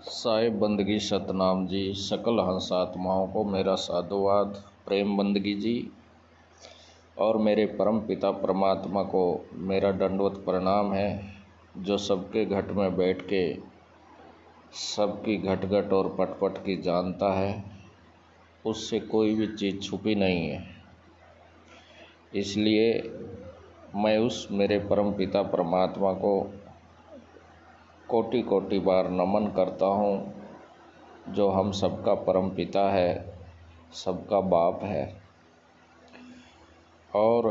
साहिब बंदगी सतनाम जी, सकल हंस आत्माओं को मेरा साधुवाद। प्रेम बंदगी जी और मेरे परम पिता परमात्मा को मेरा दंडवत प्रणाम है, जो सबके घट में बैठ के सबकी घट घट और पट पट की जानता है। उससे कोई भी चीज़ छुपी नहीं है। इसलिए मैं उस मेरे परम पिता परमात्मा को कोटि कोटि बार नमन करता हूँ, जो हम सबका परम पिता है, सबका बाप है। और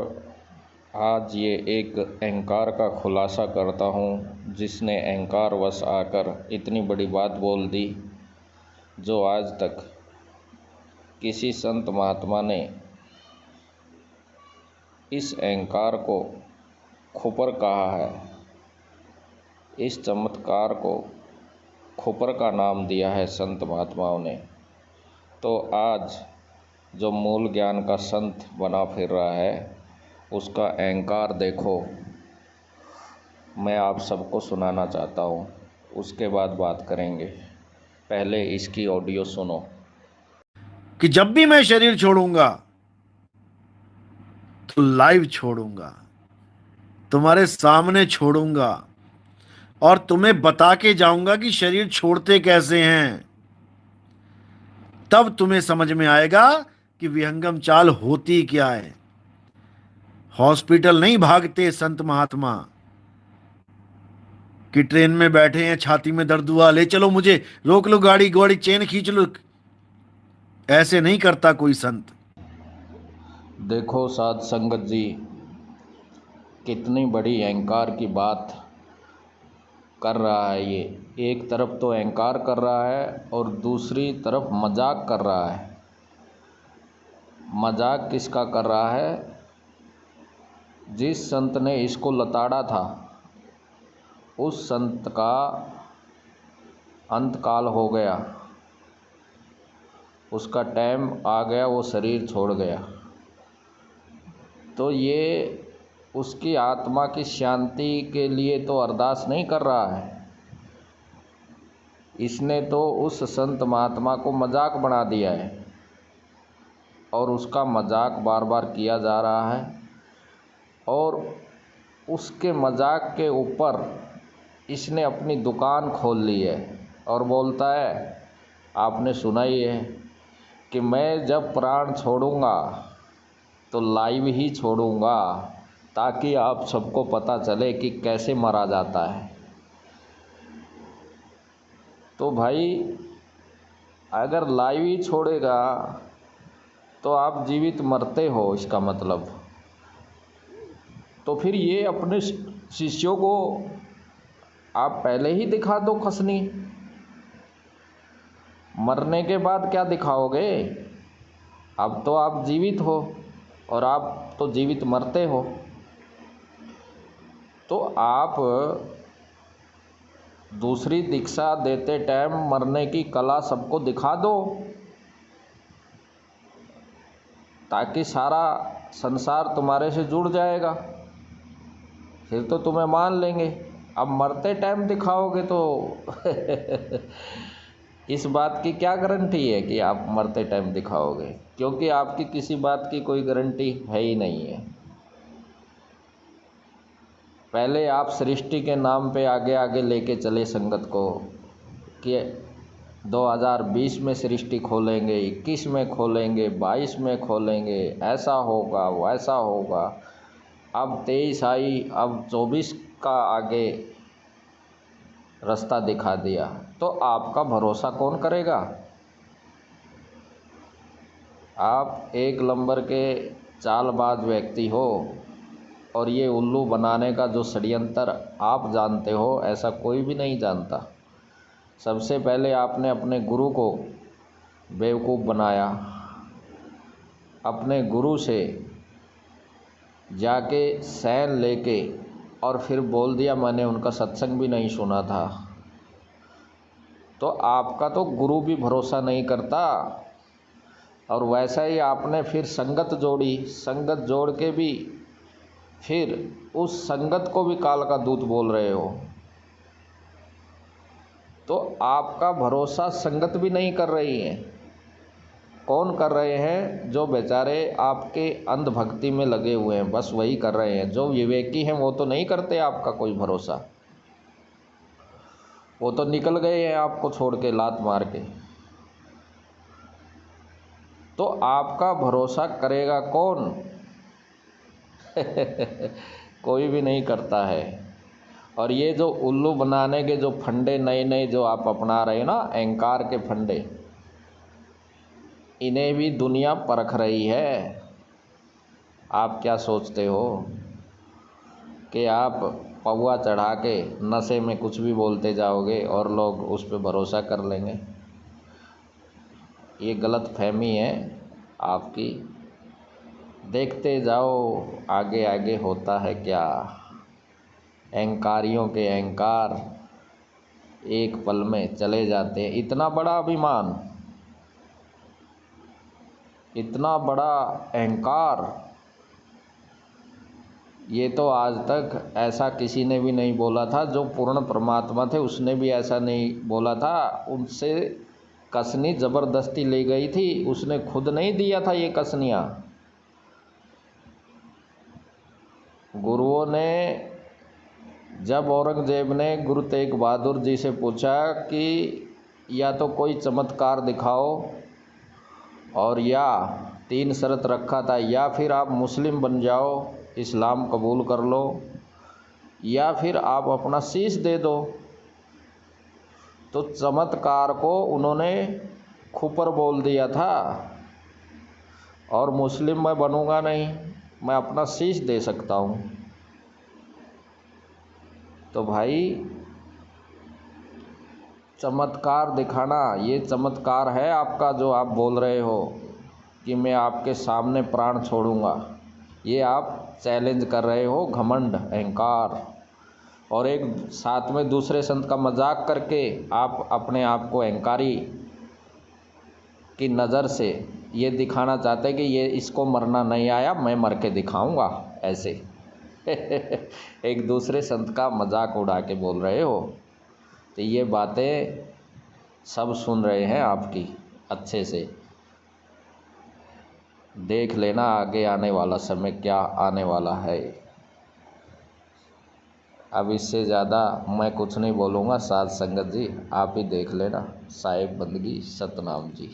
आज ये एक अहंकार का खुलासा करता हूँ, जिसने अहंकार वश आकर इतनी बड़ी बात बोल दी, जो आज तक किसी संत महात्मा ने इस अहंकार को खुपर कहा है। इस चमत्कार को खुपर का नाम दिया है संत महात्माओं ने। तो आज जो मूल ज्ञान का संत बना फिर रहा है, उसका अहंकार देखो, मैं आप सबको सुनाना चाहता हूँ। उसके बाद बात करेंगे। पहले इसकी ऑडियो सुनो। कि जब भी मैं शरीर छोड़ूंगा तो लाइव छोड़ूंगा, तुम्हारे सामने छोड़ूंगा और तुम्हें बता के जाऊंगा कि शरीर छोड़ते कैसे हैं। तब तुम्हें समझ में आएगा कि विहंगम चाल होती क्या है। हॉस्पिटल नहीं भागते संत महात्मा कि ट्रेन में बैठे हैं, छाती में दर्द हुआ, ले चलो मुझे, रोक लो गाड़ी, गाड़ी चेन खींच लो। ऐसे नहीं करता कोई संत। देखो साध संगत जी, कितनी बड़ी अहंकार की बात कर रहा है ये। एक तरफ तो अहंकार कर रहा है और दूसरी तरफ मजाक कर रहा है। मजाक किसका कर रहा है? जिस संत ने इसको लताड़ा था, उस संत का अंतकाल हो गया, उसका टाइम आ गया, वो शरीर छोड़ गया। तो ये उसकी आत्मा की शांति के लिए तो अरदास नहीं कर रहा है। इसने तो उस संत महात्मा को मजाक बना दिया है और उसका मजाक बार बार किया जा रहा है। और उसके मजाक के ऊपर इसने अपनी दुकान खोल ली है और बोलता है, आपने सुना ही है कि मैं जब प्राण छोड़ूंगा तो लाइव ही छोड़ूंगा, ताकि आप सबको पता चले कि कैसे मरा जाता है। तो भाई, अगर लाइव ही छोड़ेगा तो आप जीवित मरते हो, इसका मतलब। तो फिर ये अपने शिष्यों को आप पहले ही दिखा दो खसनी। मरने के बाद क्या दिखाओगे? अब तो आप जीवित हो और आप तो जीवित मरते हो। तो आप दूसरी दीक्षा देते टाइम मरने की कला सबको दिखा दो, ताकि सारा संसार तुम्हारे से जुड़ जाएगा, फिर तो तुम्हें मान लेंगे। अब मरते टाइम दिखाओगे तो इस बात की क्या गारंटी है कि आप मरते टाइम दिखाओगे? क्योंकि आपकी किसी बात की कोई गारंटी है ही नहीं है। पहले आप सृष्टि के नाम पे आगे आगे लेके चले संगत को कि 2020 में सृष्टि खोलेंगे, 21 में खोलेंगे, 22 में खोलेंगे, ऐसा होगा वैसा होगा। अब 23 आई, अब 24 का आगे रास्ता दिखा दिया, तो आपका भरोसा कौन करेगा? आप एक नंबर के चालबाज व्यक्ति हो और ये उल्लू बनाने का जो षड्यंत्र आप जानते हो, ऐसा कोई भी नहीं जानता। सबसे पहले आपने अपने गुरु को बेवकूफ़ बनाया। अपने गुरु से जाके सैन लेके और फिर बोल दिया मैंने उनका सत्संग भी नहीं सुना था। तो आपका तो गुरु भी भरोसा नहीं करता। और वैसा ही आपने फिर संगत जोड़ी, संगत जोड़ के भी फिर उस संगत को भी काल का दूत बोल रहे हो। तो आपका भरोसा संगत भी नहीं कर रही है। कौन कर रहे हैं? जो बेचारे आपके अंधभक्ति में लगे हुए हैं, बस वही कर रहे हैं। जो विवेकी हैं वो तो नहीं करते आपका कोई भरोसा, वो तो निकल गए हैं आपको छोड़ के लात मार के। तो आपका भरोसा करेगा कौन? कोई भी नहीं करता है। और ये जो उल्लू बनाने के जो फंडे नए नए जो आप अपना रहे हैं ना, अहंकार के फंडे, इन्हें भी दुनिया परख रही है। आप क्या सोचते हो कि आप पौआ चढ़ा के नशे में कुछ भी बोलते जाओगे और लोग उस पर भरोसा कर लेंगे? ये गलत फहमी है आपकी। देखते जाओ आगे आगे होता है क्या। अहंकारियों के अहंकार एक पल में चले जाते हैं। इतना बड़ा अभिमान, इतना बड़ा अहंकार, ये तो आज तक ऐसा किसी ने भी नहीं बोला था। जो पूर्ण परमात्मा थे उसने भी ऐसा नहीं बोला था। उनसे कसनी ज़बरदस्ती ली गई थी, उसने खुद नहीं दिया था ये कसनियाँ। गुरुओं ने, जब औरंगजेब ने गुरु तेग बहादुर जी से पूछा कि या तो कोई चमत्कार दिखाओ, और या 3 शर्त रखा था, या फिर आप मुस्लिम बन जाओ, इस्लाम कबूल कर लो, या फिर आप अपना शीश दे दो। तो चमत्कार को उन्होंने खुपर बोल दिया था, और मुस्लिम मैं बनूंगा नहीं, मैं अपना शीश दे सकता हूँ। तो भाई चमत्कार दिखाना, ये चमत्कार है आपका जो आप बोल रहे हो कि मैं आपके सामने प्राण छोड़ूंगा। ये आप चैलेंज कर रहे हो, घमंड, अहंकार। और एक साथ में दूसरे संत का मजाक करके आप अपने आप को अहंकारी की नज़र से ये दिखाना चाहते हैं कि ये इसको मरना नहीं आया, मैं मर के दिखाऊंगा ऐसे। एक दूसरे संत का मजाक उड़ा के बोल रहे हो। तो ये बातें सब सुन रहे हैं आपकी, अच्छे से देख लेना आगे आने वाला समय क्या आने वाला है। अब इससे ज़्यादा मैं कुछ नहीं बोलूँगा। साध संगत जी आप ही देख लेना। साहिब बंदगी सतनाम जी।